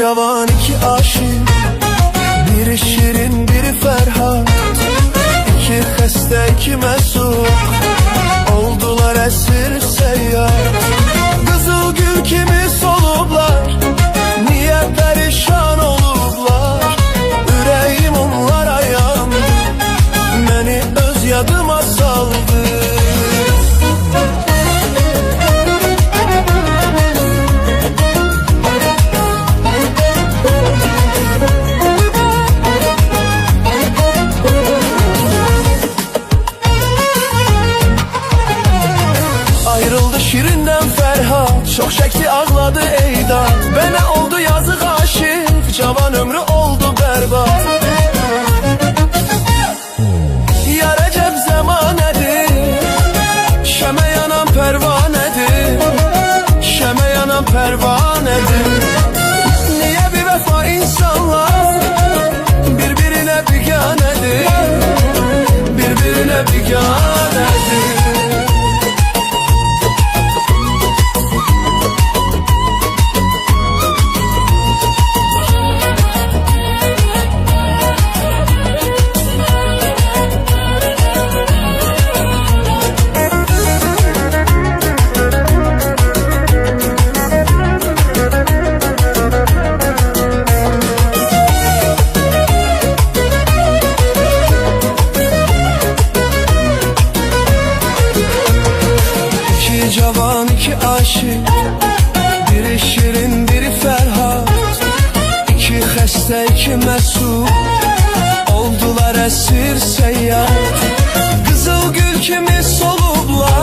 cavan iki aşık, biri Şirin biri Ferhat. İki xəstə iki məsuk, oldular əsir səyyar. Qızıl gül kimi solublar, niyə pərişan olublar? Ürəyim onlara yandı, məni öz yadıma saldı. Ayrıldı Şirindən Ferhat, çox çəkdi ağladı eydan. Mənə oldu yazıq aşık, cavan ömrü oldu bərbad. Yar əcəb zəmanədir, şəmə yanan pərvanədir, şəmə yanan pərvanədir. Niyə bir vəfa insanlar bir-birinə biganədir, bir-birinə biganədir.